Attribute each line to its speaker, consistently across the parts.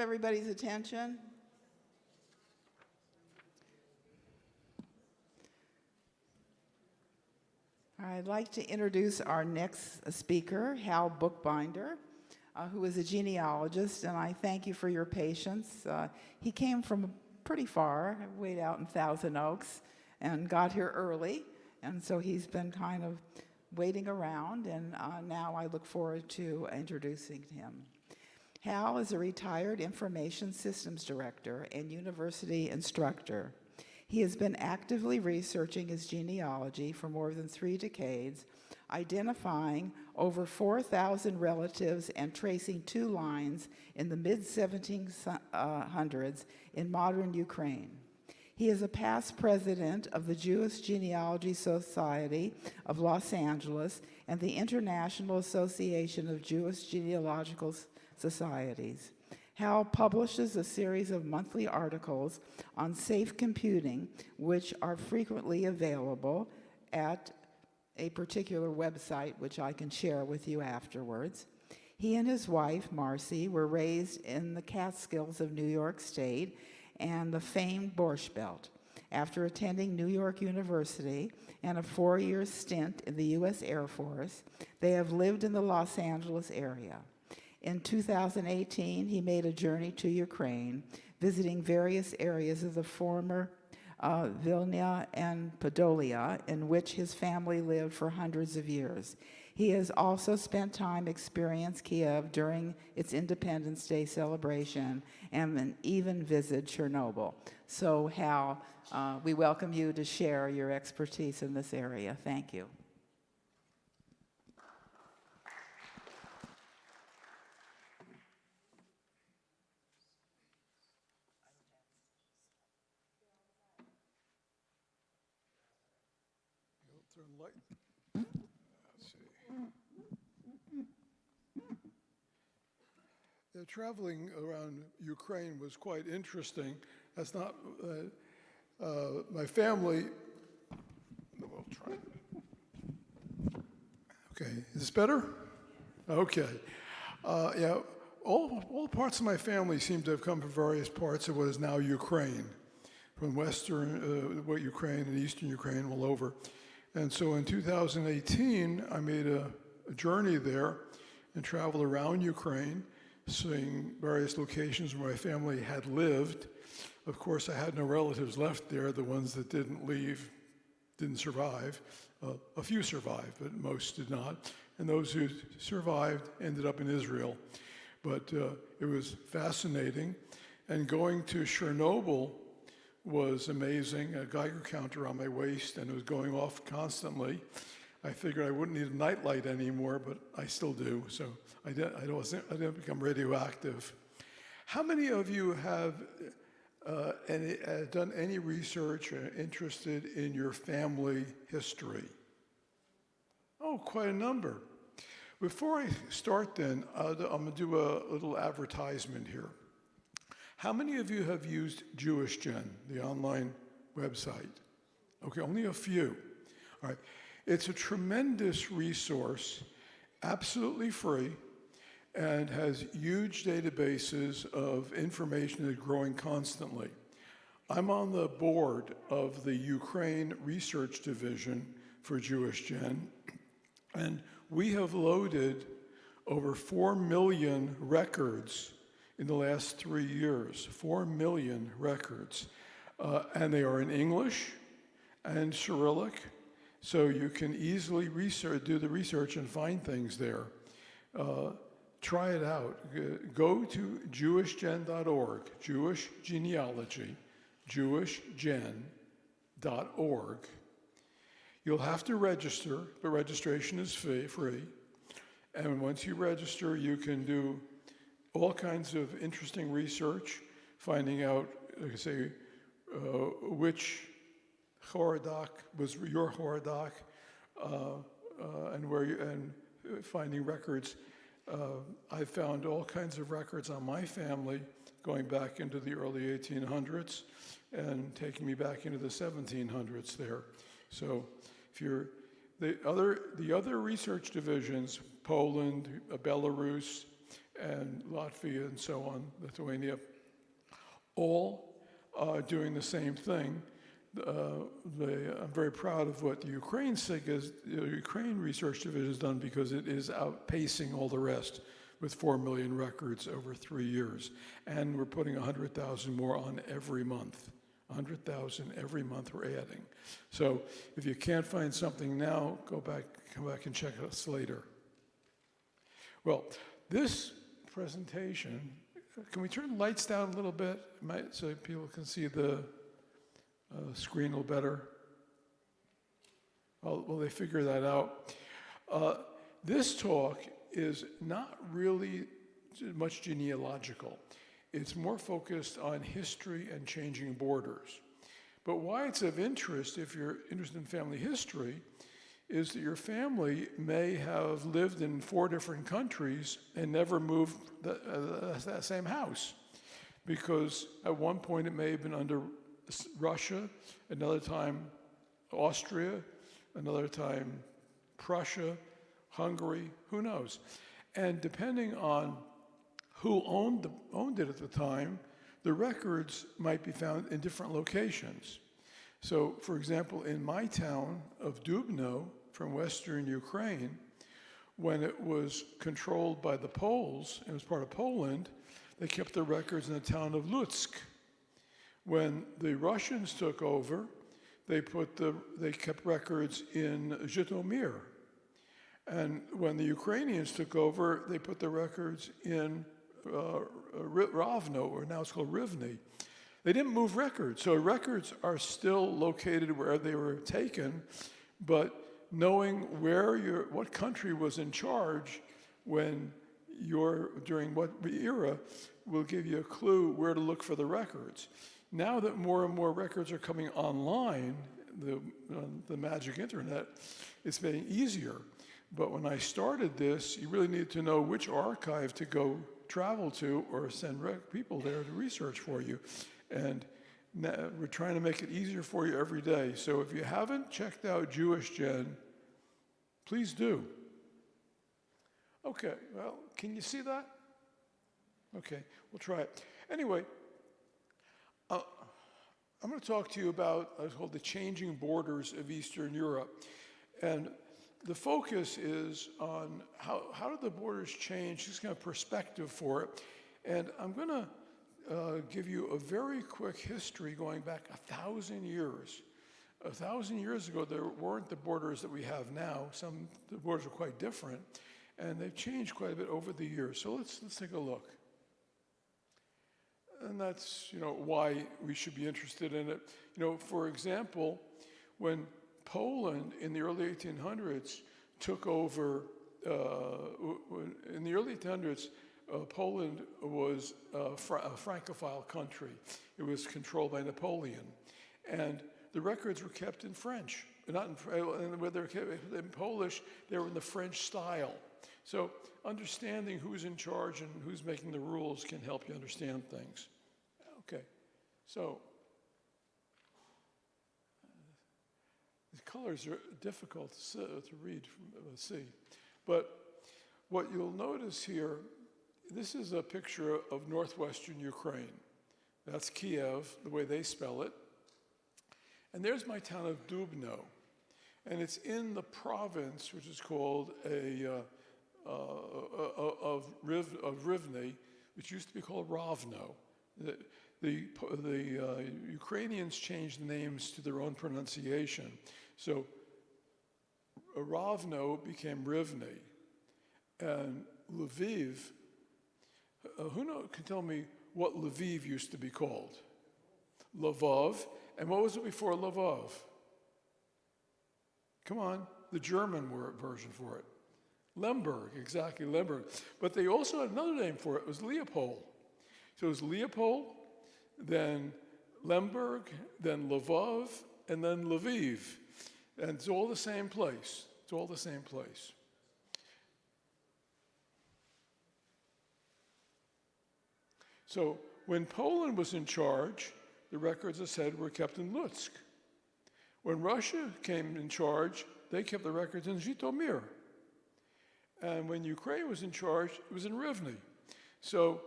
Speaker 1: everybody's attention? I'd like to introduce our next speaker, Hal Bookbinder, who is a genealogist, and I thank you for your patience. He came from pretty far, way out in Thousand Oaks, and got here early, and so he's been kind of waiting around, and now I look forward to introducing him. Hal is a retired information systems director and university instructor. He has been actively researching his genealogy for more than 3 decades, identifying over 4,000 relatives and tracing 2 lines in the mid-1700s in modern Ukraine. He is a past president of the Jewish Genealogy Society of Los Angeles and the International Association of Jewish Genealogical Societies. Hal publishes a series of monthly articles on safe computing, which are frequently available at a particular website, which I can share with you afterwards. He and his wife, Marcy, were raised in the Catskills of New York State and the famed Borscht Belt. After attending New York University and a 4-year stint in the U.S. Air Force, they have lived in the Los Angeles area. In 2018, he made a journey to Ukraine, visiting various areas of the former Vilna and Podolia, in which his family lived for hundreds of years. He has also spent time experiencing Kiev during its Independence Day celebration and even visited Chernobyl. So, Hal, we welcome you to share your expertise in this area. Thank you.
Speaker 2: Turn light. Let's see. Yeah, traveling around Ukraine was quite interesting. That's not my family. We'll try. Okay, is this better? Okay. Yeah, all parts of my family seem to have come from various parts of what is now Ukraine, from western Ukraine and eastern Ukraine, all over. And so in 2018, I made a journey there and traveled around Ukraine, seeing various locations where my family had lived. Of course, I had no relatives left there. The ones that didn't leave didn't survive. A few survived, but most did not. And those who survived ended up in Israel. But it was fascinating. And going to Chernobyl was amazing. A Geiger counter on my waist, and it was going off constantly. I figured I wouldn't need a nightlight anymore, but I still do. So I didn't become radioactive. How many of you have done any research or interested in your family history? Oh, quite a number. Before I start then, I'm going to do a little advertisement here. How many of you have used JewishGen, the online website? Okay, only a few. All right. It's a tremendous resource, absolutely free, and has huge databases of information that is growing constantly. I'm on the board of the Ukraine Research Division for JewishGen, and we have loaded over 4 million records in the last 3 years, 4 million records. And they are in English and Cyrillic, so you can easily do the research and find things there. Try it out. Go to jewishgen.org, Jewish genealogy, jewishgen.org. You'll have to register, but registration is free. And once you register, you can do all kinds of interesting research, finding out, like I say, which Horodoc was your Horodoc, and finding records. I found all kinds of records on my family going back into the early 1800s and taking me back into the 1700s there. So if you're the other research divisions, Poland, Belarus, and Latvia and so on, Lithuania, all doing the same thing. I'm very proud of what the Ukraine SIG is, the Ukraine Research Division has done, because it is outpacing all the rest with 4 million records over 3 years. And we're putting 100,000 more on every month. 100,000 every month we're adding. So if you can't find something now, come back and check us later. Well, this presentation, can we turn the lights down a little bit so people can see the screen a little better? Well, they figure that out. This talk is not really much genealogical. It's more focused on history and changing borders. But why it's of interest, if you're interested in family history, is that your family may have lived in 4 different countries and never moved that same house. Because at one point it may have been under Russia, another time Austria, another time Prussia, Hungary, who knows? And depending on who owned it at the time, the records might be found in different locations. So, for example, in my town of Dubno, from western Ukraine, when it was controlled by the Poles, it was part of Poland, they kept the records in the town of Lutsk. When the Russians took over, they kept records in Zhytomyr. And when the Ukrainians took over, they put the records in Ravno, or now it's called Rivne. They didn't move records, so records are still located where they were taken, but knowing what country was in charge during what era will give you a clue where to look for the records. Now that more and more records are coming online, the magic internet, it's getting easier. But when I started this, you really needed to know which archive to go travel to or send people there to research for you. And we're trying to make it easier for you every day. So if you haven't checked out Jewish Gen, please do. Okay, well, can you see that? Okay, we'll try it. Anyway, I'm going to talk to you about what's called the changing borders of Eastern Europe. And the focus is on how did the borders change, just kind of perspective for it. And I'm going to give you a very quick history going back 1,000 years. 1,000 years ago, there weren't the borders that we have now. The borders are quite different, and they've changed quite a bit over the years. So let's take a look. And that's why we should be interested in it. For example, when Poland in the early 1800s took over, in the early 1800s, Poland was a Francophile country. It was controlled by Napoleon. And the records were kept in French. Not in, whether in Polish, they were in the French style. So understanding who's in charge and who's making the rules can help you understand things. Okay, so the colors are difficult to read, see. But what you'll notice here, this is a picture of northwestern Ukraine. That's Kiev, the way they spell it. And there's my town of Dubno. And it's in the province, which is called of Rivne, which used to be called Ravno. The Ukrainians changed the names to their own pronunciation. So Ravno became Rivne. And Lviv, can tell me what Lviv used to be called? Lvov. And what was it before Lvov? Come on, the German version for it. Lemberg, exactly, Lemberg. But they also had another name for it. It was Leopold. So it was Leopold, then Lemberg, then Lvov, and then Lviv. And it's all the same place. It's all the same place. So when Poland was in charge, the records, as I said, were kept in Lutsk. When Russia came in charge, they kept the records in Zhytomyr. And when Ukraine was in charge, it was in Rivne. So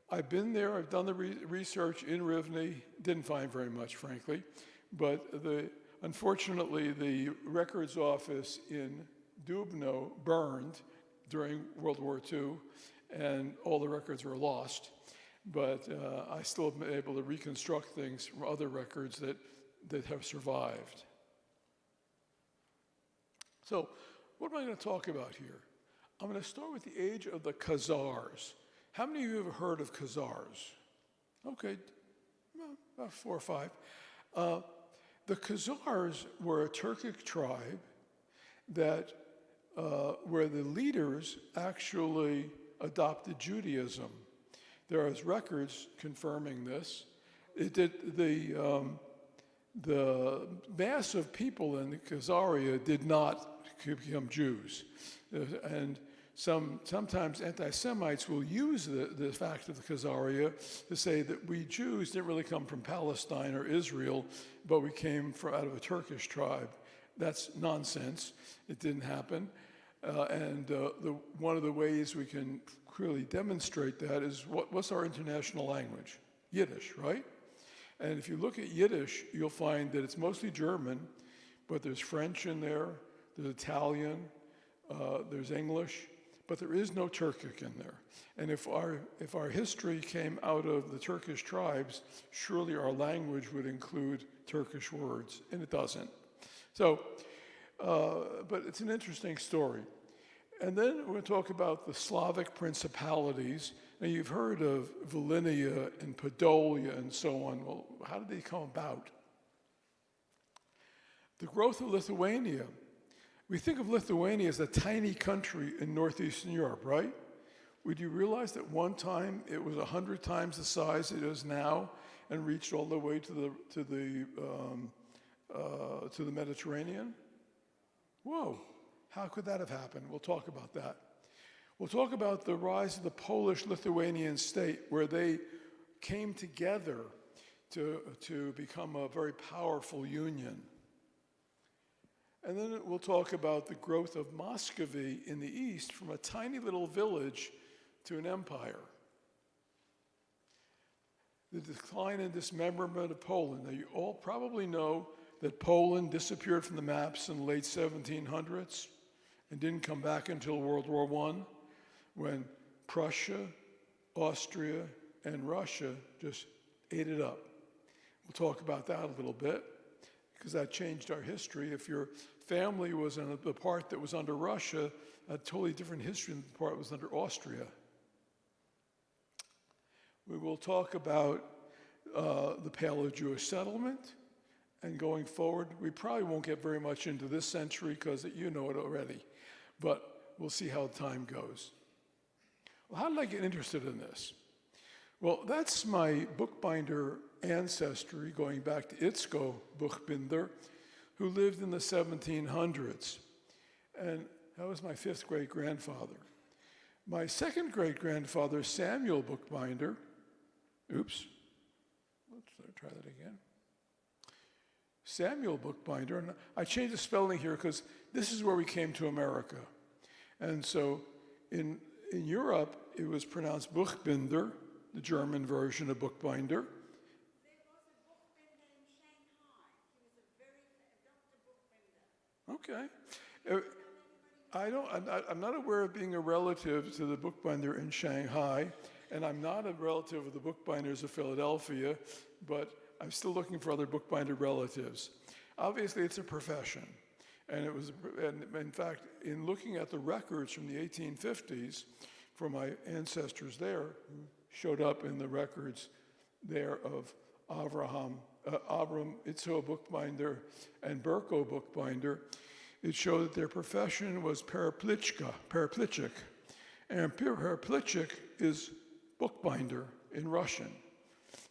Speaker 2: I've been there, I've done the research in Rivne, didn't find very much, frankly, but unfortunately the records office in Dubno burned during World War II, and all the records were lost. But I still have been able to reconstruct things from other records that have survived. So what am I going to talk about here? I'm going to start with the age of the Khazars. How many of you have heard of Khazars? Okay, about 4 or 5. The Khazars were a Turkic tribe that where the leaders actually adopted Judaism. There is records confirming this. The mass of people in Khazaria did not become Jews, and sometimes anti-Semites will use the fact of the Khazaria to say that we Jews didn't really come from Palestine or Israel, but we came out of a Turkish tribe. That's nonsense. It didn't happen. One of the ways we can clearly demonstrate that is what's our international language? Yiddish, right? And if you look at Yiddish, you'll find that it's mostly German, but there's French in there, there's Italian, there's English, but there is no Turkic in there. And if our history came out of the Turkish tribes, surely our language would include Turkish words, and it doesn't. So, but it's an interesting story. And then we're going to talk about the Slavic principalities. Now, you've heard of Volhynia and Podolia and so on. Well, how did they come about? The growth of Lithuania. We think of Lithuania as a tiny country in northeastern Europe, right? Would you realize that one time it was 100 times the size it is now and reached all the way to the Mediterranean? Whoa. How could that have happened? We'll talk about that. We'll talk about the rise of the Polish-Lithuanian state, where they came together to become a very powerful union. And then we'll talk about the growth of Muscovy in the east from a tiny little village to an empire. The decline and dismemberment of Poland. Now, you all probably know that Poland disappeared from the maps in the late 1700s and didn't come back until World War I, when Prussia, Austria, and Russia just ate it up. We'll talk about that a little bit, because that changed our history. If your family was in the part that was under Russia, a totally different history than the part that was under Austria. We will talk about the Paleo-Jewish settlement, and going forward, we probably won't get very much into this century because you know it already, but we'll see how time goes. Well, how did I get interested in this? Well, that's my bookbinder ancestry going back to Itzko Bookbinder, who lived in the 1700s. And that was my 5th great-grandfather. My 2nd great-grandfather, Samuel Bookbinder, let's try that again. Samuel Bookbinder, and I changed the spelling here because this is where we came to America. And so in Europe, it was pronounced Buchbinder, the German version of Bookbinder.
Speaker 3: There was a bookbinder in Shanghai. He was a very Dr. Bookbinder.
Speaker 2: Okay. I'm not aware of being a relative to the bookbinder in Shanghai, and I'm not a relative of the bookbinders of Philadelphia, but I'm still looking for other bookbinder relatives. Obviously, it's a profession, and in fact, in looking at the records from the 1850s, from my ancestors there, who showed up in the records there of Avram Itzo Bookbinder and Berko Bookbinder, it showed that their profession was paraplegic, and paraplegic is bookbinder in Russian.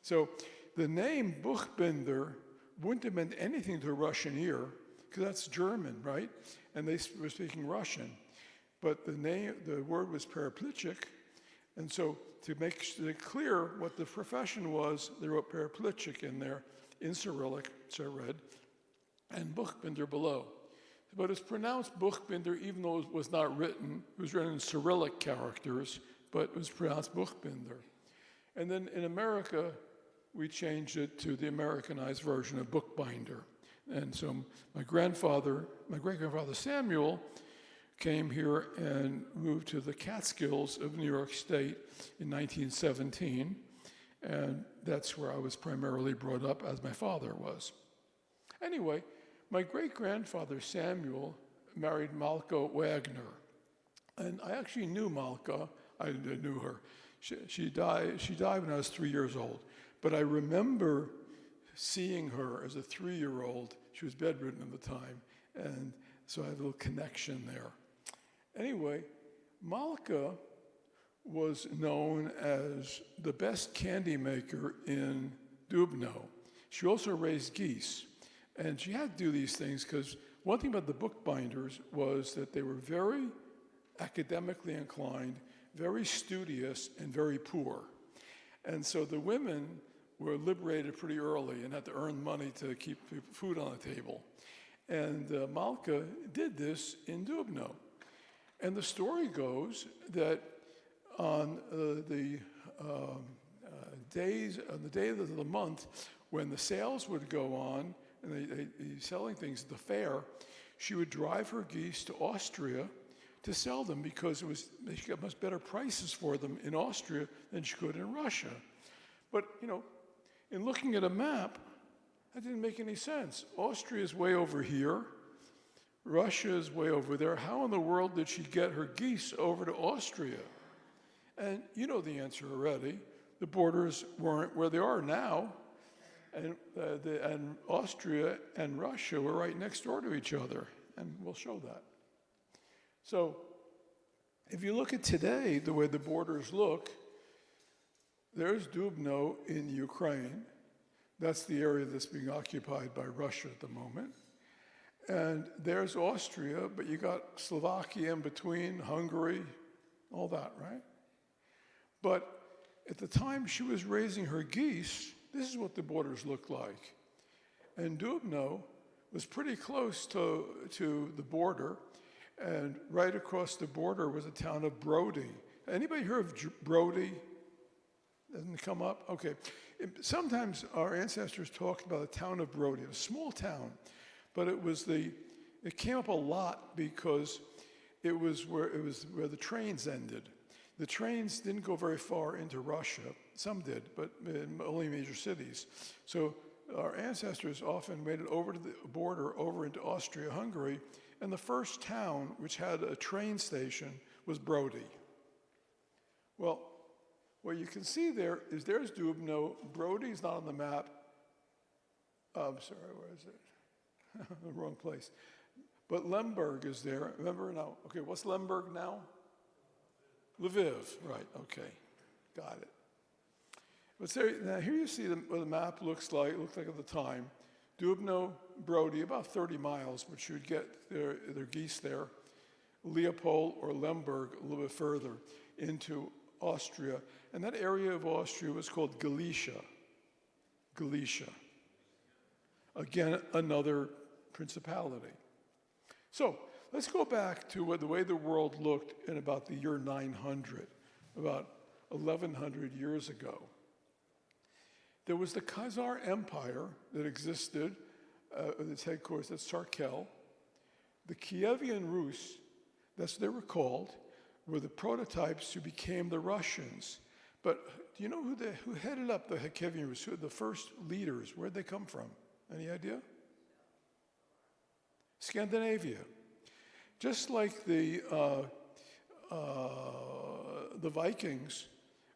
Speaker 2: So the name Buchbinder wouldn't have meant anything to a Russian ear, because that's German, right? And they were speaking Russian. But the word was paraplegic, and so to make it clear what the profession was, they wrote paraplegic in there, in Cyrillic, which I read, and Buchbinder below. But it's pronounced Buchbinder, even though it was not written. It was written in Cyrillic characters, but it was pronounced Bookbinder. And then in America, we changed it to the Americanized version of Bookbinder. And so my great-grandfather Samuel came here and moved to the Catskills of New York State in 1917. And that's where I was primarily brought up, as my father was. Anyway, my great-grandfather Samuel married Malka Wagner. And I actually knew Malka. I knew her. She died when I was 3 years old. But I remember seeing her as a 3-year-old. She was bedridden at the time. And so I have a little connection there. Anyway, Malka was known as the best candy maker in Dubno. She also raised geese. And she had to do these things because one thing about the bookbinders was that they were very academically inclined, very studious, and very poor. And so the women were liberated pretty early and had to earn money to keep food on the table. And Malka did this in Dubno. And the story goes that on the day of the month when the sales would go on and they selling things at the fair, she would drive her geese to Austria to sell them because she got much better prices for them in Austria than she could in Russia. But, in looking at a map, that didn't make any sense. Austria is way over here. Russia is way over there. How in the world did she get her geese over to Austria? And you know the answer already. The borders weren't where they are now. And Austria and Russia were right next door to each other. And we'll show that. So if you look at today, the way the borders look, there's Dubno in Ukraine. That's the area that's being occupied by Russia at the moment. And there's Austria, but you got Slovakia in between, Hungary, all that, right? But at the time she was raising her geese, this is what the borders looked like. And Dubno was pretty close to the border, and right across the border was the town of Brody. Anybody heard of Brody? Doesn't it come up? Okay. Sometimes our ancestors talked about the town of Brody, a small town, but it came up a lot because it was where the trains ended. The trains didn't go very far into Russia. Some did, but in only major cities. So our ancestors often made it over to the border, over into Austria-Hungary, and the first town which had a train station was Brody. Well, what you can see there's Dubno. Brody's not on the map. I'm sorry, where is it? The wrong place. But Lemberg is there. Remember now? Okay, what's Lemberg now? Lviv, right, okay. Got it. But now here you see what the map looked like at the time. Dubno, Brody, about 30 miles, but you would get their geese there. Leopold or Lemberg a little bit further into Austria. And that area of Austria was called Galicia. Galicia. Again, another principality. So let's go back to the way the world looked in about the year 900, about 1100 years ago. There was the Khazar Empire that existed, its headquarters at Sarkel. The Kievian Rus, that's what they were called, were the prototypes who became the Russians. But do you know who headed up the Kievian Rus, the first leaders? Where'd they come from? Any idea? Scandinavia. Just like the Vikings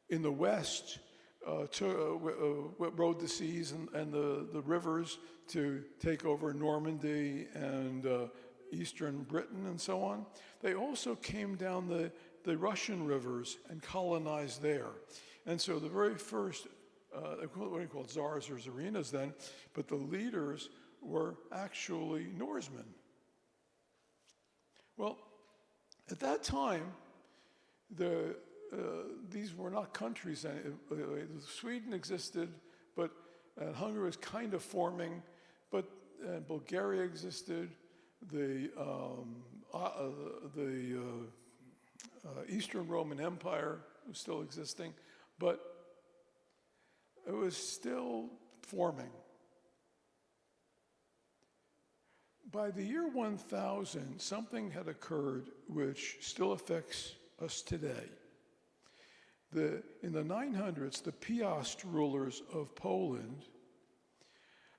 Speaker 2: in the West rode the seas and the rivers to take over Normandy and eastern Britain and so on, they also came down the Russian rivers and colonized there. And so the very first, what do you call it, czars or tsarenas then, but the leaders were actually Norsemen. Well, at that time, these were not countries. Sweden existed, but Hungary was kind of forming, but Bulgaria existed. The Eastern Roman Empire it was still existing, but it was still forming. By the year 1000, something had occurred which still affects us today. In the 900s, the Piast rulers of Poland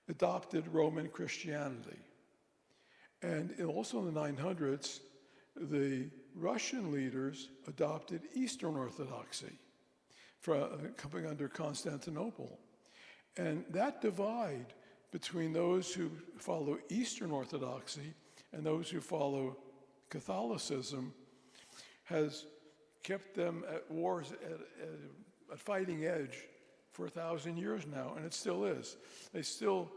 Speaker 2: adopted Roman Christianity. And also in the 900s, the Russian leaders adopted Eastern Orthodoxy, coming under Constantinople. And that divide between those who follow Eastern Orthodoxy and those who follow Catholicism has kept them at wars, at fighting edge for 1,000 years now, and it still is. They still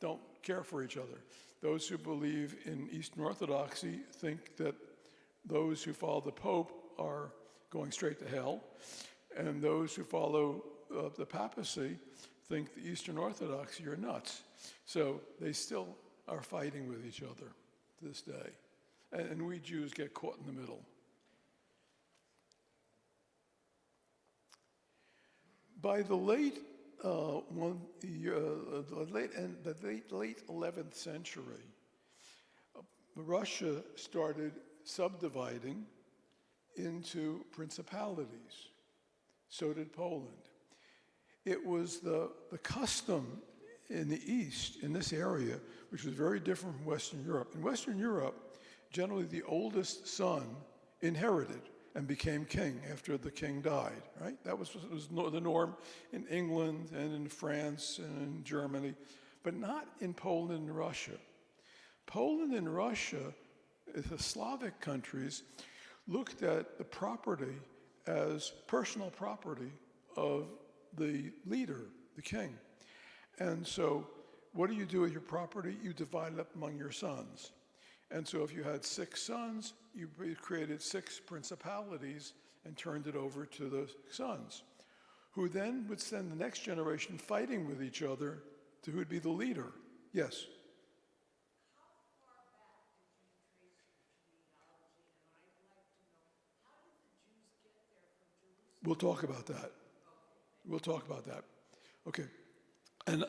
Speaker 2: don't care for each other. Those who believe in Eastern Orthodoxy think that those who follow the Pope are going straight to hell, and those who follow the papacy think the Eastern Orthodoxy are nuts. So they still are fighting with each other to this day. And we Jews get caught in the middle. By the late 11th century, Russia started subdividing into principalities. So did Poland. It was the custom in the East, in this area, which was very different from Western Europe. In Western Europe, generally the oldest son inherited and became king after the king died, right? That was the norm in England and in France and in Germany, but not in Poland and Russia. Poland and Russia, the Slavic countries, looked at the property as personal property of the leader, the king. And so what do you do with your property? You divide it up among your sons. And so if you had 6 sons, you created 6 principalities and turned it over to the sons, who then would send the next generation fighting with each other to who would be the leader. Yes?
Speaker 3: How far back did you trace your genealogy? And I'd like to know, how did the Jews get there from Jerusalem?
Speaker 2: We'll talk about that. We'll talk about that. Okay. And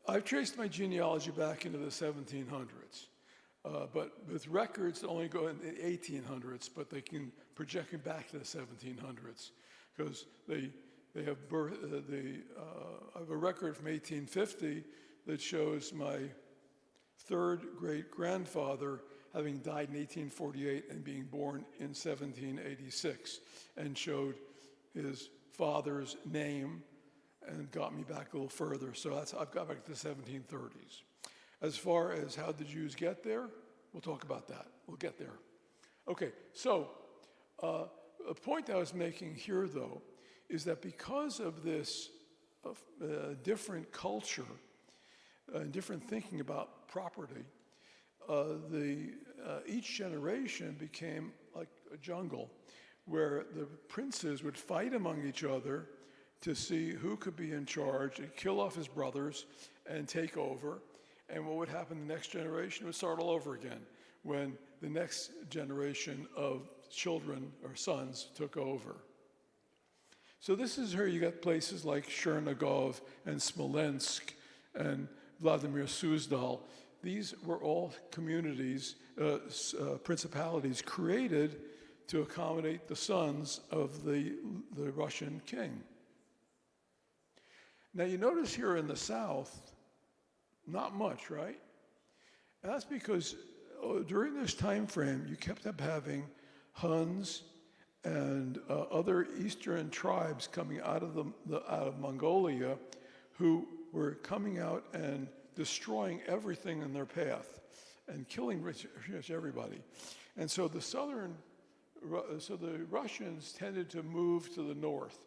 Speaker 2: I've traced my genealogy back into the 1700s. But with records that only go in the 1800s, but they can project it back to the 1700s because they have I have a record from 1850 that shows my 3rd great-grandfather having died in 1848 and being born in 1786, and showed his father's name and got me back a little further. So I've got back to the 1730s. As far as how the Jews get there, we'll talk about that. We'll get there. Okay, so a point I was making here, though, is that because of this different culture and different thinking about property, each generation became like a jungle where the princes would fight among each other to see who could be in charge and kill off his brothers and take over. And what would happen the next generation would start all over again when the next generation of children or sons took over. So this is where you got places like Chernigov and Smolensk and Vladimir Suzdal. These were all communities, principalities created to accommodate the sons of the Russian king. Now you notice here in the south, not much, right? And that's because during this time frame, you kept up having Huns and other eastern tribes coming out of Mongolia, who were coming out and destroying everything in their path and killing rich everybody. And so the Russians tended to move to the north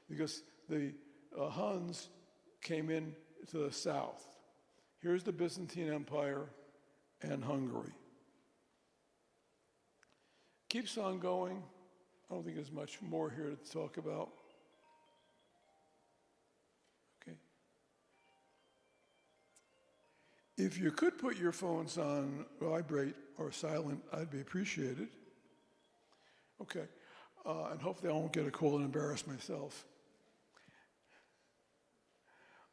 Speaker 2: because the Huns came in to the south. Here's the Byzantine Empire and Hungary. Keeps on going. I don't think there's much more here to talk about. Okay. If you could put your phones on vibrate or silent, I'd be appreciated. Okay. and hopefully I won't get a call and embarrass myself.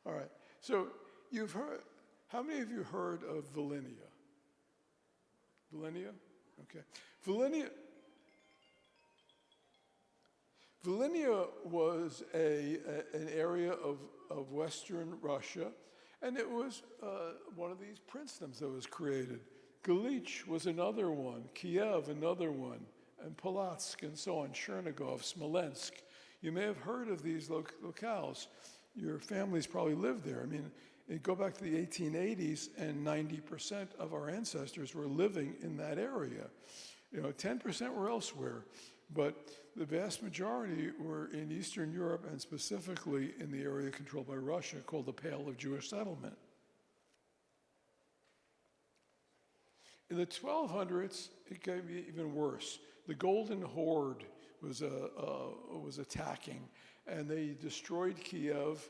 Speaker 2: All right, so you've heard, how many of you heard of Volhynia? Volhynia? Okay. Volhynia was an area of Western Russia, and it was one of these princedoms that was created. Galich was another one, Kiev another one, and Polotsk and so on, Chernigov, Smolensk. You may have heard of these locales. Your families probably lived there. I mean, you go back to the 1880s, and 90% of our ancestors were living in that area. 10% were elsewhere, but the vast majority were in Eastern Europe, and specifically in the area controlled by Russia called the Pale of Jewish Settlement. In the 1200s, it got even worse. The Golden Horde was attacking, and they destroyed Kiev.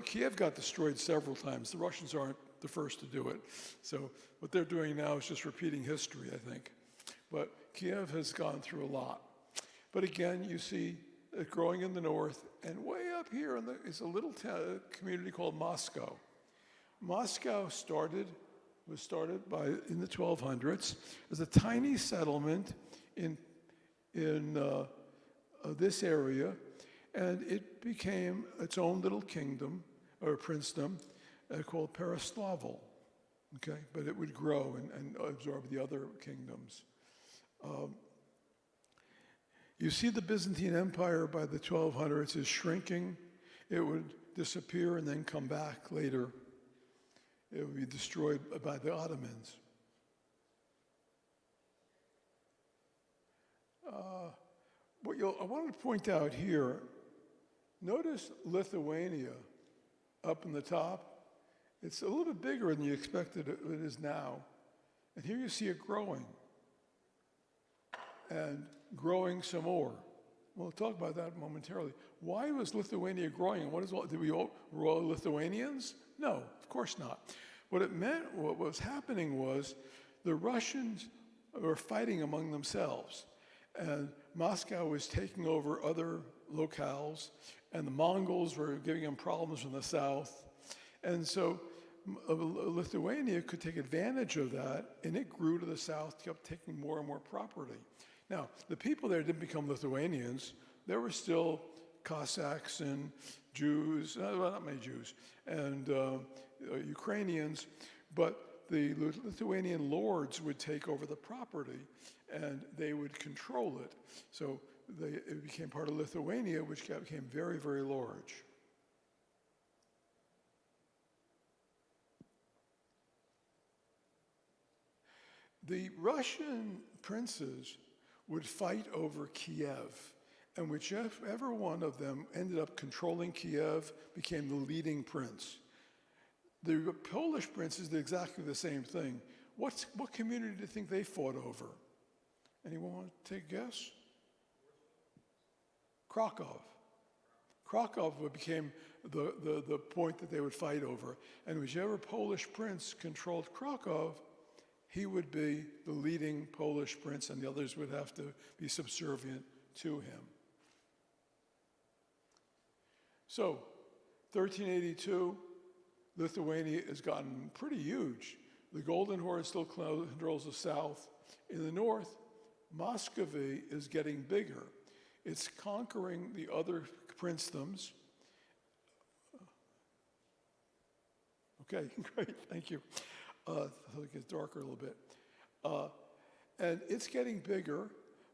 Speaker 2: Kiev got destroyed several times. The Russians aren't the first to do it. So what they're doing now is just repeating history, I think. But Kiev has gone through a lot. But again, you see it growing in the north, and way up here is a little community called Moscow. Moscow was started in the 1200s as a tiny settlement in this area, and it became its own little kingdom or princedom called Pereslavl. Okay, but it would grow and absorb the other kingdoms. You see the Byzantine Empire by the 1200s is shrinking. It would disappear and then come back later. It would be destroyed by the Ottomans. I wanted to point out here, notice Lithuania up in the top. It's a little bit bigger than you expected it is now. And here you see it growing. And growing some more. We'll talk about that momentarily. Why was Lithuania growing? Did we all Lithuanians? No, of course not. What it meant, what was happening was the Russians were fighting among themselves, and Moscow was taking over other locales, and the Mongols were giving them problems from the south. And so Lithuania could take advantage of that, and it grew to the south, kept taking more and more property. Now, the people there didn't become Lithuanians. There were still Cossacks and Jews, well, not many Jews, and Ukrainians, but the Lithuanian lords would take over the property, and they would control it. So it became part of Lithuania, which became very, very large. The Russian princes would fight over Kiev, and whichever one of them ended up controlling Kiev became the leading prince. The Polish princes did exactly the same thing. What community do you think they fought over? Anyone want to take a guess? Krakow. Krakow became the point that they would fight over. And whichever Polish prince controlled Krakow, he would be the leading Polish prince, and the others would have to be subservient to him. So, 1382, Lithuania has gotten pretty huge. The Golden Horde still controls the south. In the north, Muscovy is getting bigger. It's conquering the other princedoms. Okay, great, thank you. So it gets darker a little bit. And it's getting bigger,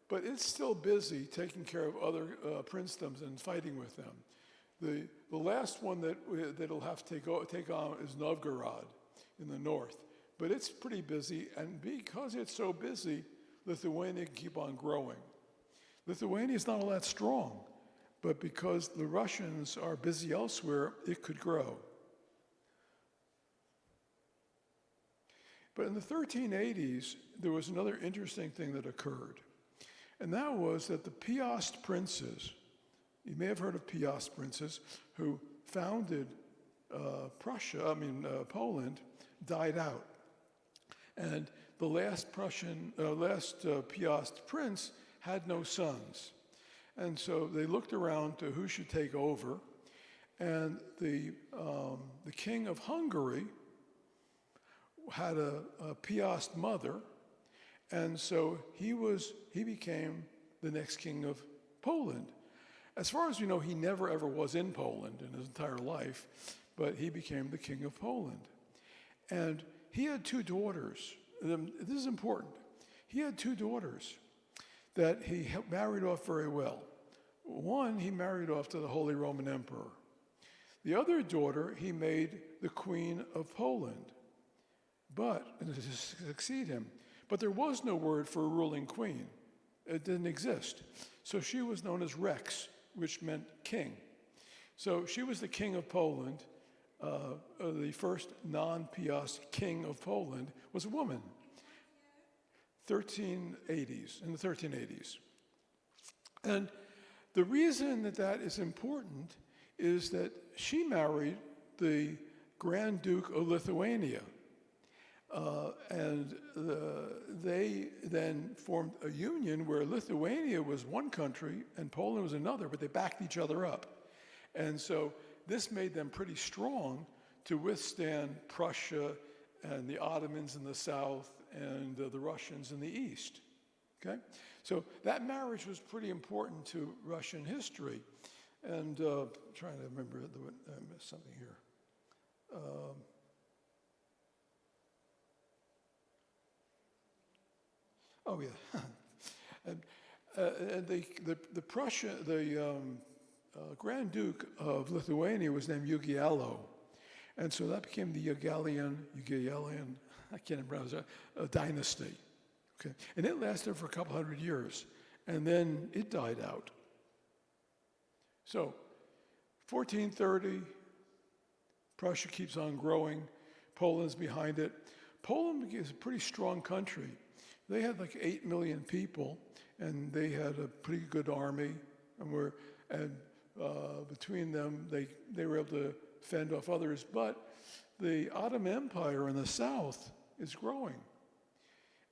Speaker 2: but it's still busy taking care of other princedoms and fighting with them. The last one that'll have to take on is Novgorod in the north. But it's pretty busy, and because it's so busy, Lithuania can keep on growing. Lithuania is not all that strong, but because the Russians are busy elsewhere, it could grow. But in the 1380s, there was another interesting thing that occurred. And that was that the Piast princes, you may have heard of Piast princes, who founded Poland, died out. And the last Piast prince had no sons. And so they looked around to who should take over. And the king of Hungary had a Piast mother, and so he became the next king of Poland. As far as we know, he never ever was in Poland in his entire life, but he became the king of Poland. And he had two daughters. This is important. He had two daughters that he married off very well. One, he married off to the Holy Roman Emperor. The other daughter, he made the Queen of Poland, to succeed him. But there was no word for a ruling queen. It didn't exist. So she was known as Rex, which meant king. So she was the king of Poland. The first non-Piast king of Poland was a woman. 1380s, in the 1380s. And the reason that is important is that she married the Grand Duke of Lithuania. They then formed a union where Lithuania was one country and Poland was another, but they backed each other up. And so this made them pretty strong to withstand Prussia and the Ottomans in the south and the Russians in the east. Okay? So that marriage was pretty important to Russian history. And trying to remember, I missed something here. Oh yeah, and the Prussia, Grand Duke of Lithuania was named Ugialo, and so that became the Ugalian, I can't remember, a dynasty. Okay, and it lasted for a couple hundred years, and then it died out. So, 1430, Prussia keeps on growing. Poland's behind it. Poland is a pretty strong country. They had like 8 million people, and they had a pretty good army, and between them, they were able to fend off others. But the Ottoman Empire in the south is growing.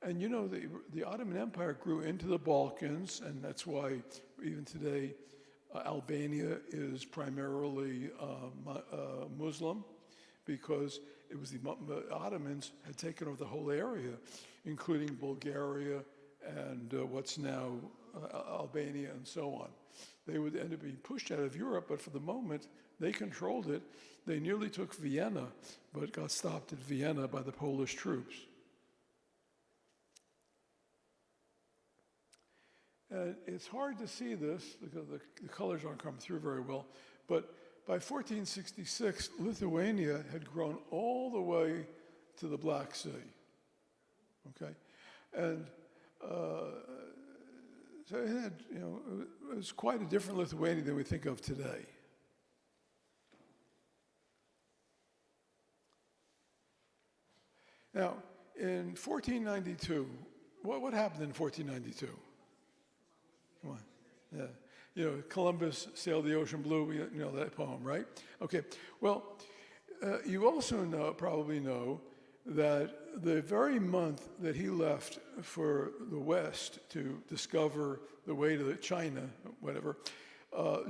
Speaker 2: And you know, the Ottoman Empire grew into the Balkans, and that's why even today, Albania is primarily Muslim, because it was the Ottomans had taken over the whole area, including Bulgaria and what's now Albania and so on. They would end up being pushed out of Europe, but for the moment, they controlled it. They nearly took Vienna, but got stopped at Vienna by the Polish troops. It's hard to see this because the colors aren't coming through very well, but by 1466, Lithuania had grown all the way to the Black Sea. Okay, and so it had, it was quite a different Lithuania than we think of today. Now, in 1492, what happened in 1492? Come on, yeah. Columbus sailed the ocean blue, you know that poem, right? Okay, well, you also probably know that the very month that he left for the West to discover the way to China, whatever,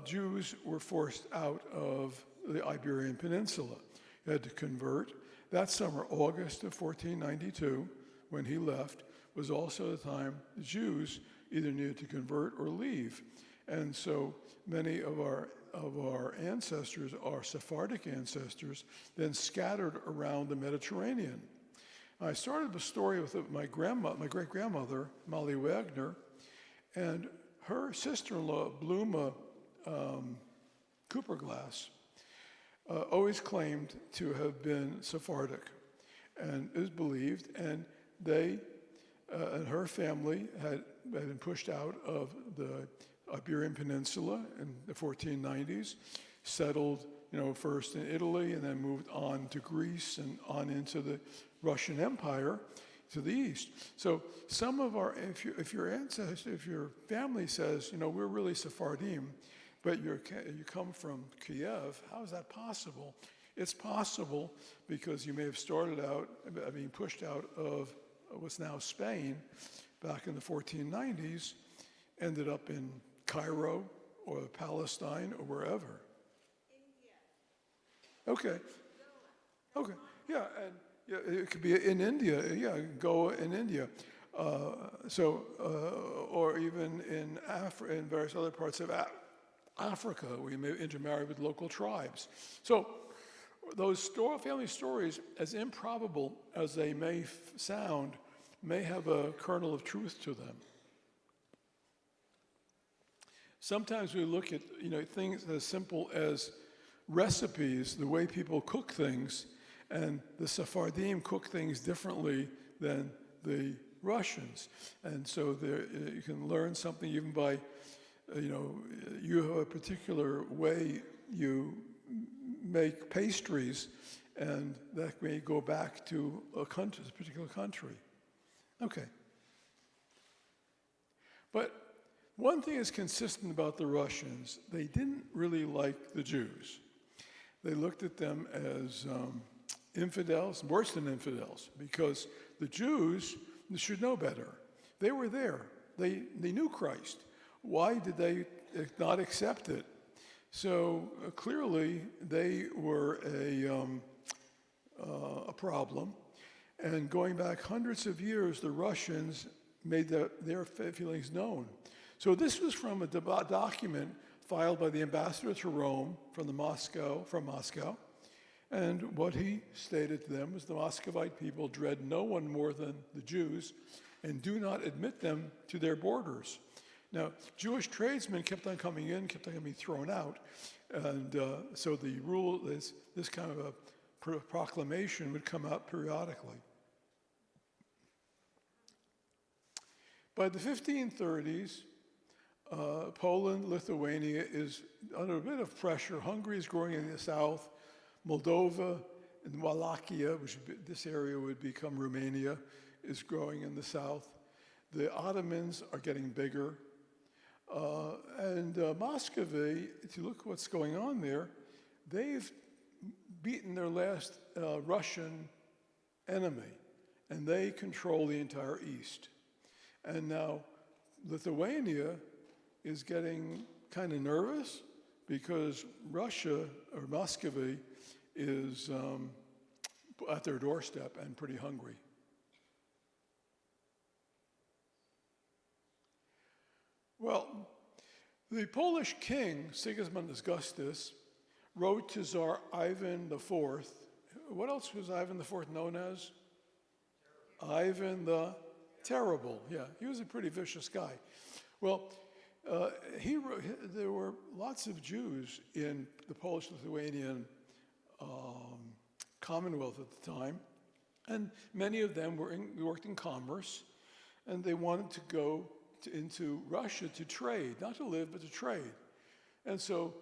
Speaker 2: Jews were forced out of the Iberian Peninsula. They had to convert. That summer, August of 1492, when he left, was also the time the Jews either needed to convert or leave. And so many of our ancestors, our Sephardic ancestors, then scattered around the Mediterranean. I started the story with my great-grandmother, Molly Wagner, and her sister-in-law, Bluma Cooperglass, always claimed to have been Sephardic, and is believed, and they and her family had been pushed out of the Iberian Peninsula in the 1490s, settled, first in Italy, and then moved on to Greece and on into the Russian Empire to the east. So some of our, if your ancestors, if your family says, we're really Sephardim, but you come from Kiev, how is that possible? It's possible because you may have started out being pushed out of what's now Spain back in the 1490s, ended up in Cairo or Palestine or wherever? Okay. Okay. Yeah, and yeah, it could be in India. Yeah, go in India. Or even in various other parts of Africa, where you may intermarry with local tribes. So those family stories, as improbable as they may sound, may have a kernel of truth to them. Sometimes we look at things as simple as recipes, the way people cook things, and the Sephardim cook things differently than the Russians. And so you can learn something even by, you have a particular way you make pastries, and that may go back to a particular country. Okay. But one thing is consistent about the Russians: they didn't really like the Jews. They looked at them as infidels, worse than infidels, because the Jews should know better. They were there. They knew Christ. Why did they not accept it? So clearly they were a problem. And going back hundreds of years, the Russians made their feelings known. So this was from a document filed by the ambassador to Rome from Moscow. And what he stated to them was, the Muscovite people dread no one more than the Jews and do not admit them to their borders. Now, Jewish tradesmen kept on coming in, kept on being thrown out. And so the rule is this kind of a proclamation would come out periodically. By the 1530s, Poland, Lithuania is under a bit of pressure. Hungary is growing in the south. Moldova and Wallachia, this area would become Romania, is growing in the south. The Ottomans are getting bigger. And Muscovy, if you look at what's going on there, they've beaten their last Russian enemy, and they control the entire east. And now Lithuania is getting kind of nervous because Russia, or Muscovy, is at their doorstep and pretty hungry. Well, the Polish king, Sigismund Augustus, wrote to Tsar Ivan IV. What else was Ivan IV known as? Ivan the Terrible. Yeah, he was a pretty vicious guy. Well, there were lots of Jews in the Polish-Lithuanian Commonwealth at the time, and many of them worked in commerce, and they wanted to go into Russia to trade, not to live, but to trade. And so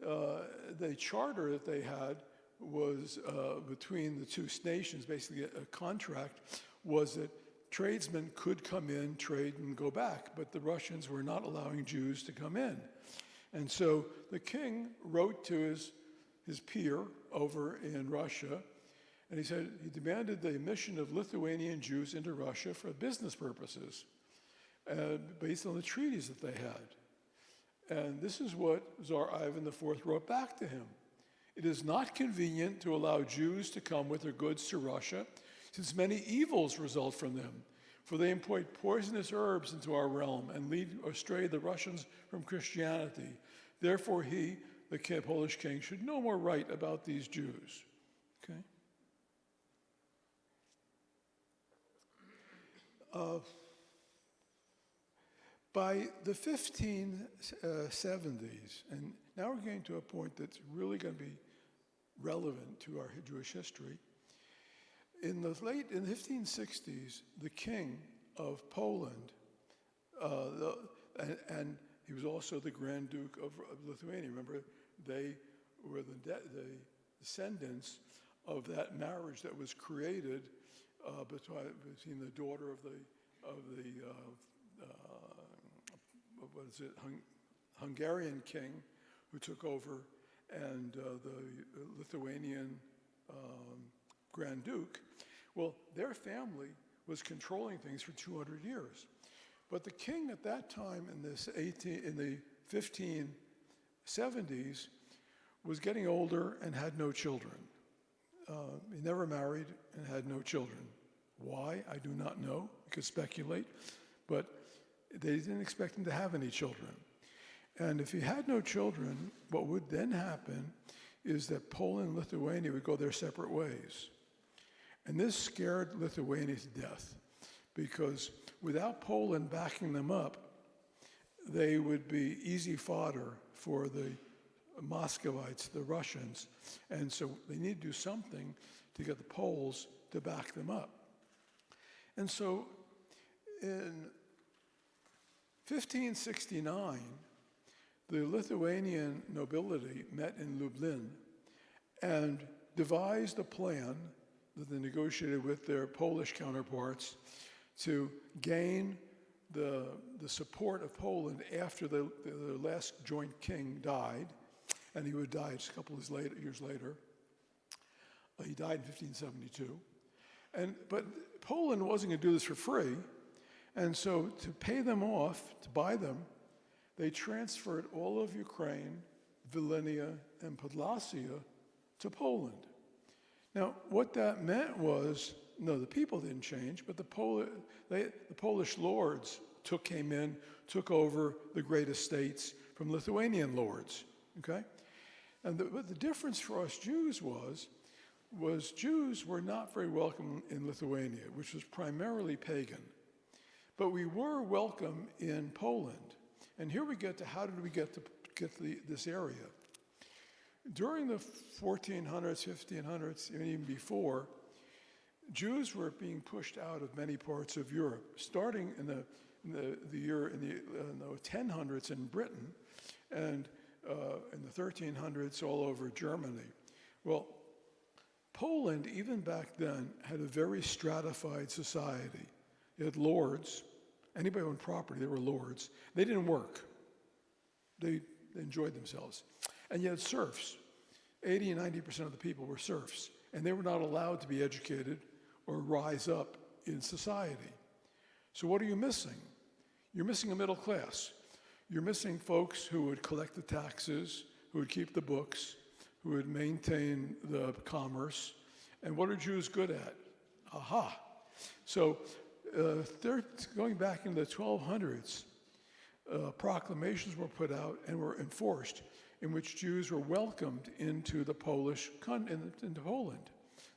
Speaker 2: the charter that they had was between the two nations, basically a contract, was that tradesmen could come in, trade, and go back, but the Russians were not allowing Jews to come in. And so the king wrote to his peer over in Russia, and he said he demanded the admission of Lithuanian Jews into Russia for business purposes, based on the treaties that they had. And this is what Tsar Ivan IV wrote back to him. It is not convenient to allow Jews to come with their goods to Russia, since many evils result from them. For they import poisonous herbs into our realm and lead astray the Russians from Christianity. Therefore he, the Polish king, should no more write about these Jews. Okay? By the 1570s, and now we're getting to a point that's really going to be relevant to our Jewish history. In the 1560s, the king of Poland, and he was also the Grand Duke of Lithuania. Remember, they were the descendants of that marriage that was created between the daughter of the Hungarian king who took over, and the Lithuanian Grand Duke. Well, their family was controlling things for 200 years. But the king at that time in the 1570s was getting older and had no children. He never married and had no children. Why? I do not know. We could speculate, but they didn't expect him to have any children. And if he had no children, what would then happen is that Poland and Lithuania would go their separate ways. And this scared Lithuania to death, because without Poland backing them up, they would be easy fodder for the Muscovites, the Russians. And so they need to do something to get the Poles to back them up. And so in 1569, the Lithuanian nobility met in Lublin and devised a plan that they negotiated with their Polish counterparts to gain the support of Poland after the last joint king died, and he would die just a couple of years later. He died in 1572. But Poland wasn't going to do this for free, and so to pay them off, to buy them, they transferred all of Ukraine, Volhynia, and Podlasia to Poland. Now, what that meant was, no, the people didn't change, but the Polish lords came in, took over the great estates from Lithuanian lords, okay? And what the difference for us Jews was Jews were not very welcome in Lithuania, which was primarily pagan. But we were welcome in Poland. And here we get to how did we get this area? During the 1400s, 1500s, and even before, Jews were being pushed out of many parts of Europe, starting in the 1000s in Britain, and in the 1300s all over Germany. Well, Poland, even back then, had a very stratified society. It had lords. Anybody who owned property, they were lords. They didn't work. They enjoyed themselves. And yet serfs. 80 and 90% of the people were serfs. And they were not allowed to be educated or rise up in society. So what are you missing? You're missing a middle class. You're missing folks who would collect the taxes, who would keep the books, who would maintain the commerce. And what are Jews good at? Aha. So they're going back in the 1200s, proclamations were put out and were enforced in which Jews were welcomed into into Poland.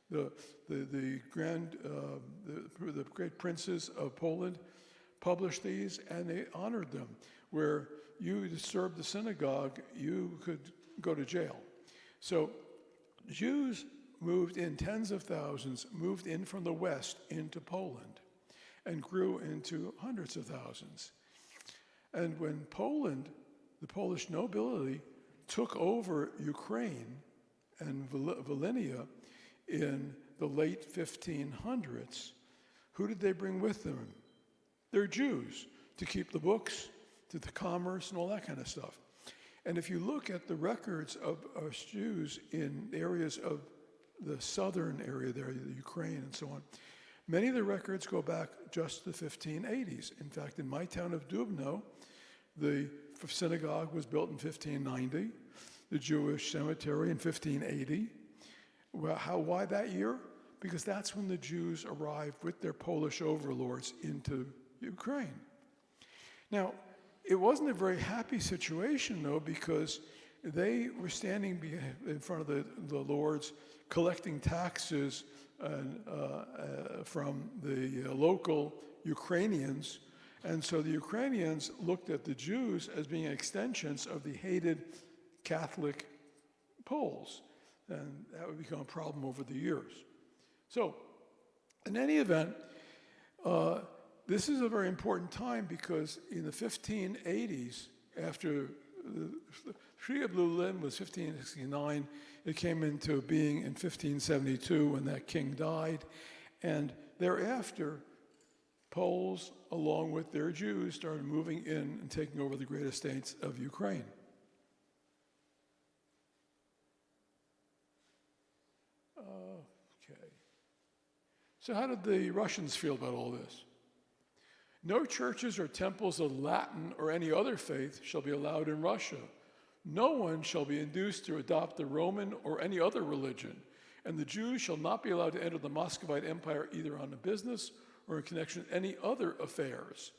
Speaker 2: The great princes of Poland published these, and they honored them. Where you disturbed the synagogue, you could go to jail. So Jews moved in tens of thousands, moved in from the west into Poland, and grew into hundreds of thousands. And when Poland, the Polish nobility, took over Ukraine and Volhynia in the late 1500s, who did they bring with them? They're Jews, to keep the books, to the commerce, and all that kind of stuff. And if you look at the records of Jews in areas of the southern area there, the Ukraine and so on, many of the records go back just to the 1580s. In fact, in my town of Dubno, the synagogue was built in 1590, the Jewish cemetery in 1580. Well, why that year? Because that's when the Jews arrived with their Polish overlords into Ukraine. Now, it wasn't a very happy situation, though, because they were standing in front of the lords, collecting taxes from the local Ukrainians. And so the Ukrainians looked at the Jews as being extensions of the hated Catholic Poles. And that would become a problem over the years. So, in any event, this is a very important time because in the 1580s, after the Treaty of Lublin was 1569, it came into being in 1572 when that king died. And thereafter, Poles, along with their Jews, started moving in and taking over the great estates of Ukraine. Okay. So how did the Russians feel about all this? No churches or temples of Latin or any other faith shall be allowed in Russia. No one shall be induced to adopt the Roman or any other religion, and the Jews shall not be allowed to enter the Muscovite Empire either on a business or in connection with any other affairs.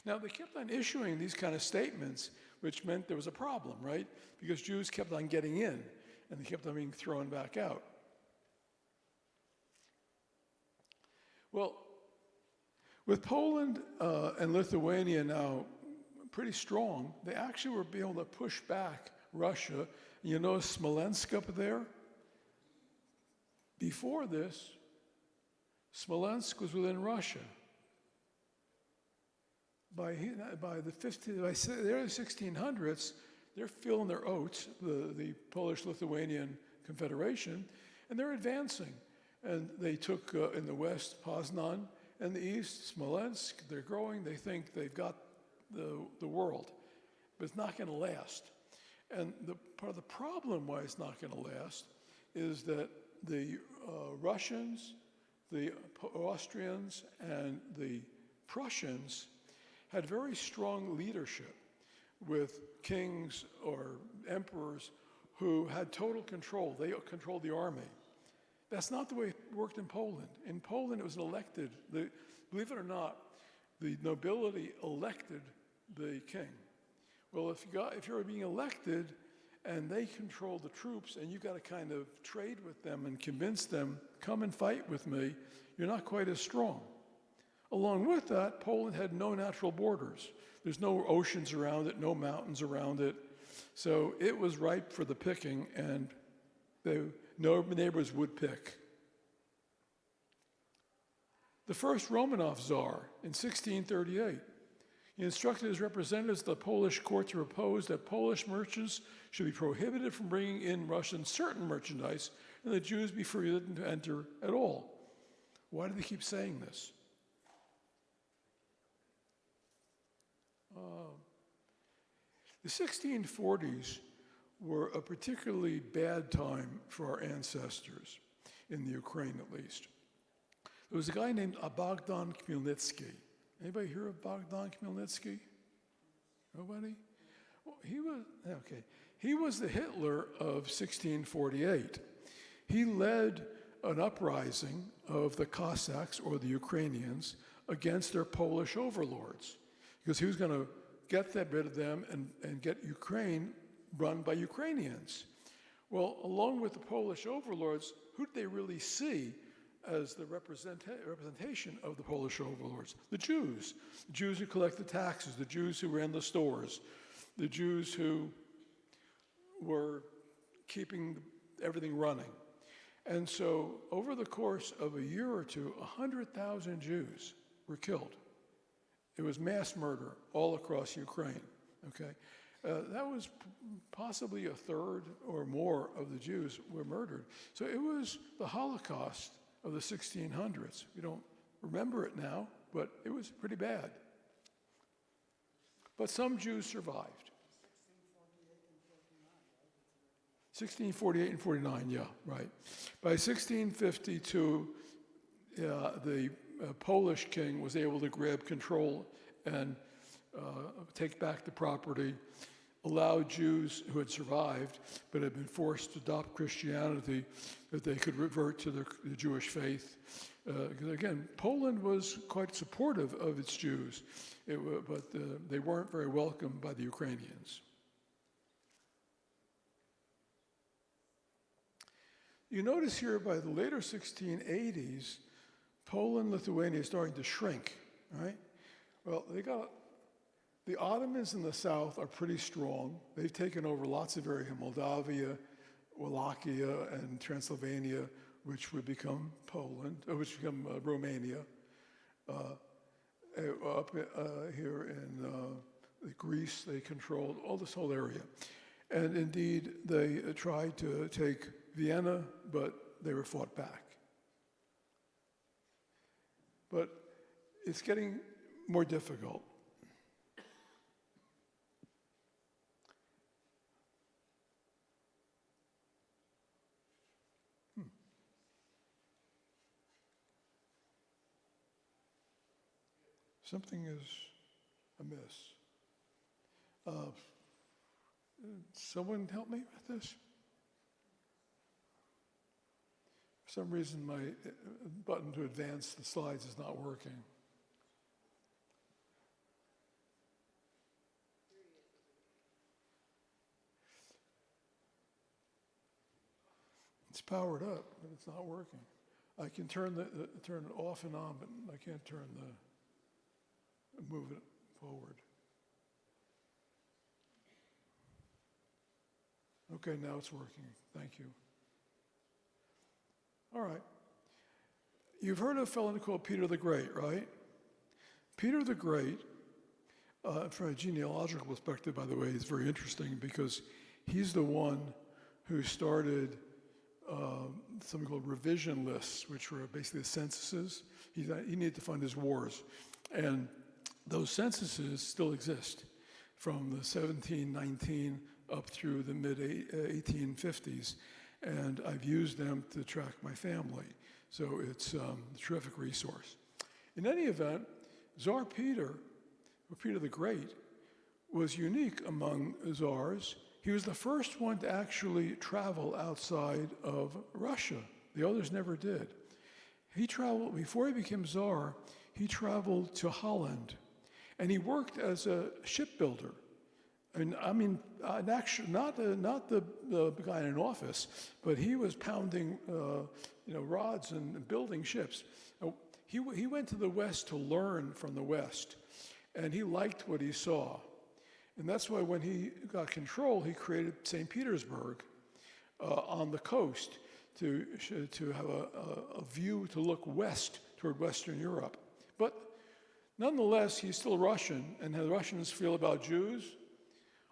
Speaker 2: Now, they kept on issuing these kind of statements, which meant there was a problem, right? Because Jews kept on getting in, and they kept on being thrown back out. Well, with Poland and Lithuania now pretty strong, they actually were able to push back Russia. You know Smolensk up there? Before this, Smolensk was within Russia. By the early 1600s, they're filling their oats, the Polish-Lithuanian Confederation, and they're advancing. And they took, in the west, Poznan, and the east, Smolensk. They're growing. They think they've got the world, but it's not going to last. And part of the problem why it's not going to last is that the Russians, the Austrians, and the Prussians had very strong leadership with kings or emperors who had total control. They controlled the army. That's not the way it worked in Poland. In Poland, it was elected. Believe it or not, the nobility elected the king. Well, if you're being elected and they control the troops and you've got to kind of trade with them and convince them, come and fight with me, you're not quite as strong. Along with that, Poland had no natural borders. There's no oceans around it, no mountains around it. So it was ripe for the picking, and no neighbors would pick. The first Romanov Tsar in 1638, he instructed his representatives of the Polish court to propose that Polish merchants should be prohibited from bringing in Russian certain merchandise, and the Jews be forbidden to enter at all. Why do they keep saying this? The 1640s were a particularly bad time for our ancestors, in the Ukraine at least. There was a guy named Bogdan Khmelnytsky. Anybody hear of Bogdan Khmelnytsky? Nobody? Well, he was the Hitler of 1648. He led an uprising of the Cossacks, or the Ukrainians, against their Polish overlords, because he was going to get rid of them and get Ukraine run by Ukrainians. Well, along with the Polish overlords, who did they really see as the representation of the Polish overlords? The Jews who collected taxes, the Jews who ran the stores, the Jews who were keeping everything running. And so over the course of a year or two, 100,000 Jews were killed. It was mass murder all across Ukraine, okay? That was possibly a third or more of the Jews were murdered. So it was the Holocaust of the 1600s. We don't remember it now, but it was pretty bad. But some Jews survived. 1648 and 49, yeah, right. By 1652, the Polish king was able to grab control and take back the property, allow Jews who had survived but had been forced to adopt Christianity that they could revert to the Jewish faith. Because again, Poland was quite supportive of its Jews, but they weren't very welcomed by the Ukrainians. You notice here by the later 1680s, Poland, Lithuania is starting to shrink, right? Well, the Ottomans in the south are pretty strong. They've taken over lots of areas, Moldavia, Wallachia, and Transylvania, which would become Poland, which would become Romania. Up here in Greece, they controlled all this whole area. And indeed, they tried to take Vienna, but they were fought back. But it's getting more difficult. Something is amiss. Someone help me with this? For some reason, my button to advance the slides is not working. It's powered up, but it's not working. I can turn turn it off and on, but I can't move it forward. Okay, now it's working. Thank you. All right. You've heard of a fellow called Peter the Great, right? Peter the Great, from a genealogical perspective, by the way, is very interesting because he's the one who started something called revision lists, which were basically the censuses. He needed to fund his wars. And those censuses still exist from the 1719 up through the mid-1850s. And I've used them to track my family. So it's a terrific resource. In any event, Tsar Peter, or Peter the Great, was unique among czars. He was the first one to actually travel outside of Russia. The others never did. He traveled, before he became Tsar, he traveled to Holland. And he worked as a shipbuilder. And I mean, actually, not the guy in an office, but he was pounding rods and building ships. He went to the West to learn from the West, and he liked what he saw. And that's why when he got control, he created St. Petersburg on the coast to have a view to look west toward Western Europe. But nonetheless, he's still Russian, and how the Russians feel about Jews.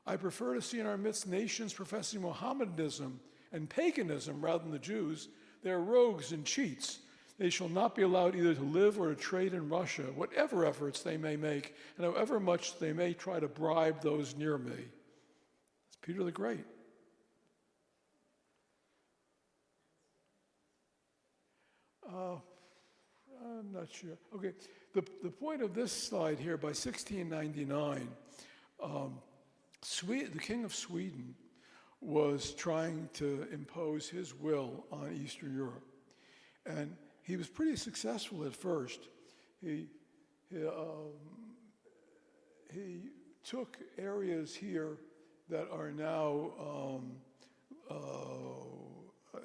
Speaker 2: I prefer to see in our midst nations professing Mohammedanism and paganism rather than the Jews. They are rogues and cheats. They shall not be allowed either to live or to trade in Russia, whatever efforts they may make, and however much they may try to bribe those near me. It's Peter the Great. I'm not sure. Okay, the point of this slide here, by 1699, the King of Sweden was trying to impose his will on Eastern Europe. And he was pretty successful at first. He took areas here that are now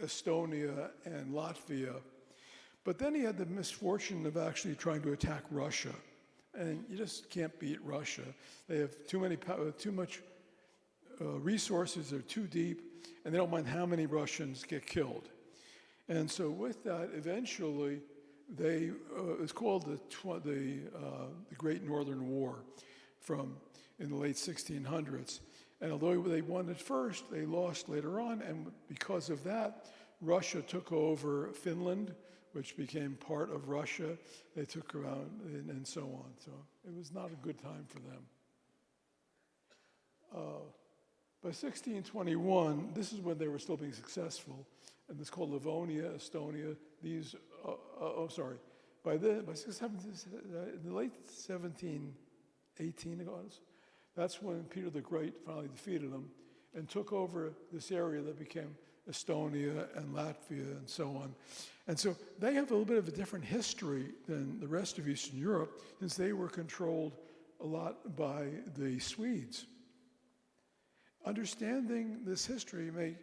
Speaker 2: Estonia and Latvia. But then he had the misfortune of actually trying to attack Russia. And you just can't beat Russia. They have too much resources, they're too deep, and they don't mind how many Russians get killed. And so with that, eventually, it's called the Great Northern War in the late 1600s. And although they won at first, they lost later on, and because of that, Russia took over Finland, which became part of Russia. They took around and so on. So it was not a good time for them. By 1621, this is when they were still being successful, and it's called Livonia, Estonia. By the in the late 1718, that's when Peter the Great finally defeated them and took over this area that became Estonia and Latvia and so on. And so they have a little bit of a different history than the rest of Eastern Europe, since they were controlled a lot by the Swedes. Understanding this history may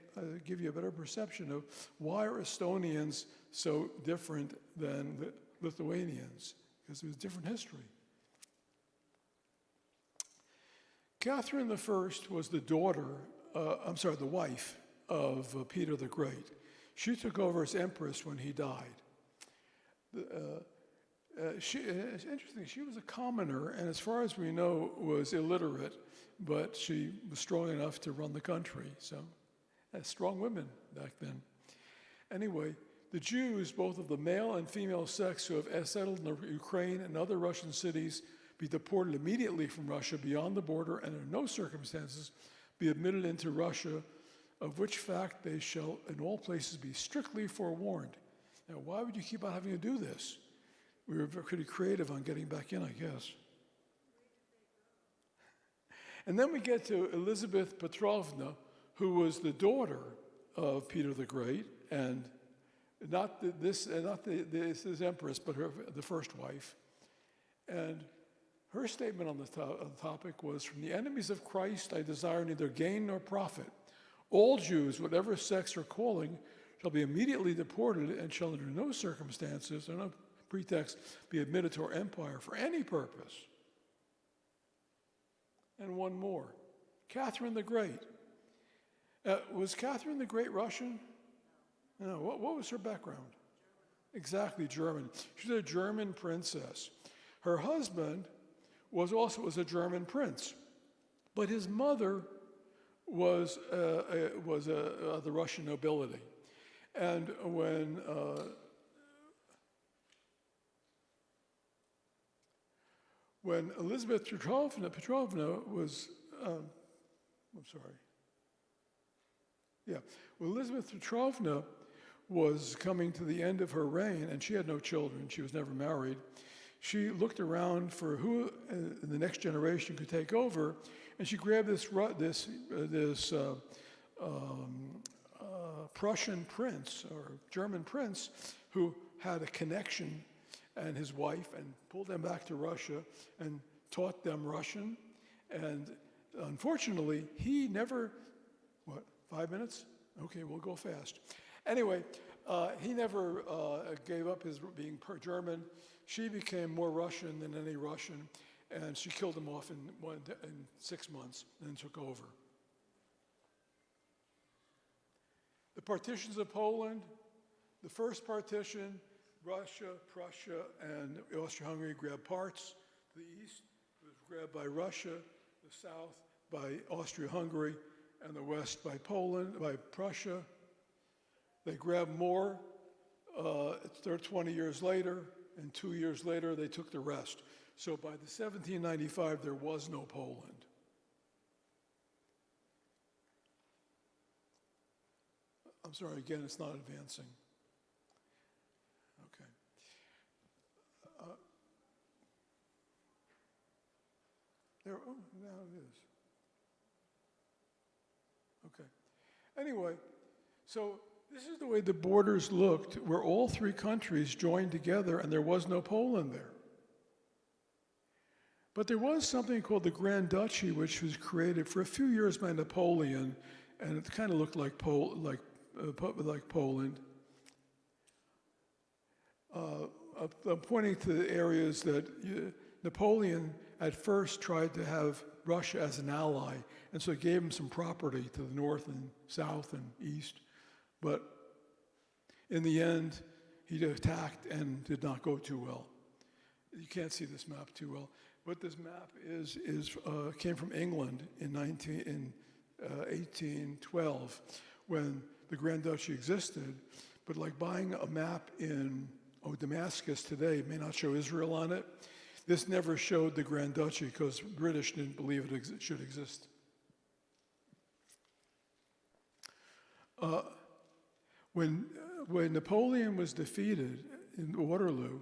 Speaker 2: give you a better perception of why are Estonians so different than the Lithuanians, because it was a different history. Catherine I was the wife of Peter the Great. She took over as empress when he died. It's interesting, she was a commoner, and as far as we know, was illiterate, but she was strong enough to run the country. So, strong women back then. Anyway, the Jews, both of the male and female sex, who have settled in the Ukraine and other Russian cities, be deported immediately from Russia beyond the border, and in no circumstances be admitted into Russia, of which fact they shall in all places be strictly forewarned. Now, why would you keep on having to do this? We were pretty creative on getting back in, I guess. And then we get to Elizabeth Petrovna, who was the daughter of Peter the Great, and not this empress, but the first wife. And her statement on the topic was, "From the enemies of Christ I desire neither gain nor profit. All Jews, whatever sex or calling, shall be immediately deported and shall under no circumstances or no pretext be admitted to our empire for any purpose." And one more, Catherine the Great. Was Catherine the Great Russian? No. What was her background? Exactly, German. She's a German princess. Her husband was a German prince, but his mother was the Russian nobility. And when Elizabeth Petrovna was, when Elizabeth Petrovna was coming to the end of her reign, and she had no children, she was never married, she looked around for who in the next generation could take over, and she grabbed this Prussian prince or German prince who had a connection, and his wife, and pulled them back to Russia and taught them Russian. And unfortunately, he never, 5 minutes? Okay, we'll go fast. Anyway, he never gave up his being German. She became more Russian than any Russian, and she killed him off in 6 months and took over. The partitions of Poland, the first partition, Russia, Prussia, and Austria-Hungary grabbed parts. The east was grabbed by Russia, the south by Austria-Hungary, and the west by Prussia. They grabbed more 20 years later, and 2 years later they took the rest. So by the 1795, there was no Poland. I'm sorry, again, it's not advancing. Okay. Now it is. Okay. Anyway, so this is the way the borders looked, where all three countries joined together and there was no Poland there. But there was something called the Grand Duchy, which was created for a few years by Napoleon, and it kind of looked like Poland. I'm pointing to the areas that Napoleon at first tried to have Russia as an ally, and so it gave him some property to the north and south and east. But in the end, he attacked and did not go too well. You can't see this map too well, but this map came from England in 1812, when the Grand Duchy existed. But like buying a map in Damascus today may not show Israel on it. This never showed the Grand Duchy because British didn't believe it should exist. When Napoleon was defeated in Waterloo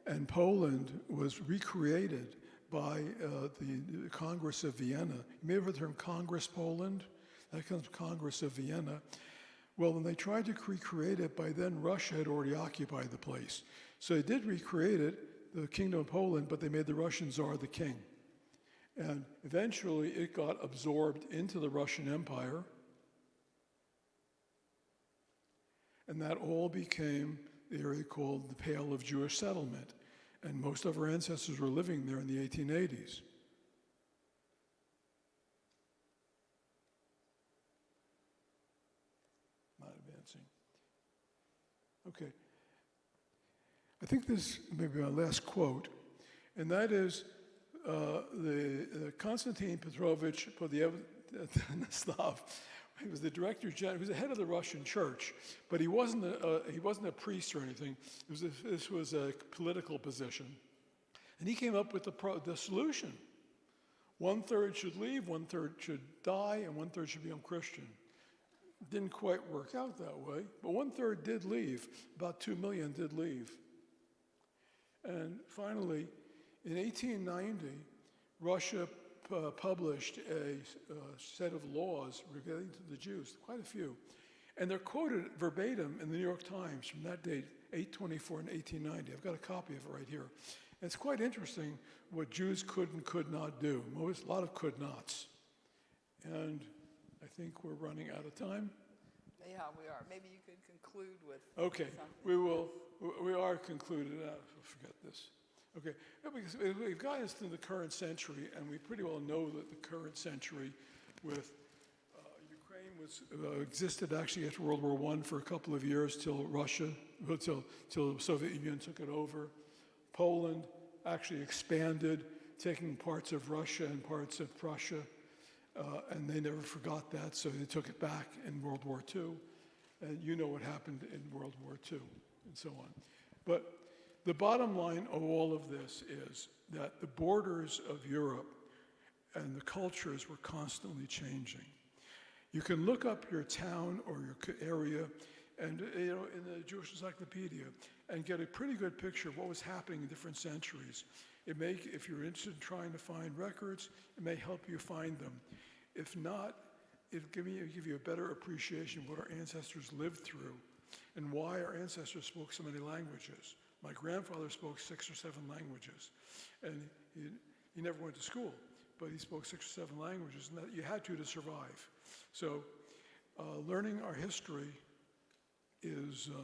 Speaker 2: and Poland was recreated by the Congress of Vienna, you may have heard the term Congress Poland? That comes from Congress of Vienna. Well, when they tried to recreate it, by then Russia had already occupied the place. So they did recreate it, the Kingdom of Poland, but they made the Russian Tsar the king. And eventually it got absorbed into the Russian Empire. And that all became the area called the Pale of Jewish Settlement. And most of our ancestors were living there in the 1880s. Not advancing. Okay. I think this may be my last quote, and that is Konstantin Petrovich Podyeslav. He was the director general. He was the head of the Russian Church, but he wasn't a priest or anything. This was a political position, and he came up with the solution: 1/3 should leave, 1/3 should die, and 1/3 should become Christian. Didn't quite work out that way, but 1/3 did leave. About 2 million did leave. And finally, in 1890, Russia published a set of laws relating to the Jews, quite a few. And they're quoted verbatim in the New York Times from that date, 8/24 in 1890. I've got a copy of it right here. And it's quite interesting what Jews could and could not do. A lot of could nots. And I think we're running out of time.
Speaker 1: Yeah, we are. Maybe you could conclude with
Speaker 2: Okay,
Speaker 1: something.
Speaker 2: we are concluded. Forget this. Okay, yeah, because we've gotten us to the current century, and we pretty well know that the current century with Ukraine existed actually after World War I for a couple of years till till the Soviet Union took it over. Poland actually expanded, taking parts of Russia and parts of Prussia, and they never forgot that, so they took it back in World War II. And you know what happened in World War II, and so on. But the bottom line of all of this is that the borders of Europe and the cultures were constantly changing. You can look up your town or your area and in the Jewish Encyclopedia and get a pretty good picture of what was happening in different centuries. If you're interested in trying to find records, it may help you find them. If not, it'll give you a better appreciation of what our ancestors lived through and why our ancestors spoke so many languages. My grandfather spoke 6 or 7 languages, and he never went to school, but he spoke 6 or 7 languages, and that you had to survive. So learning our history is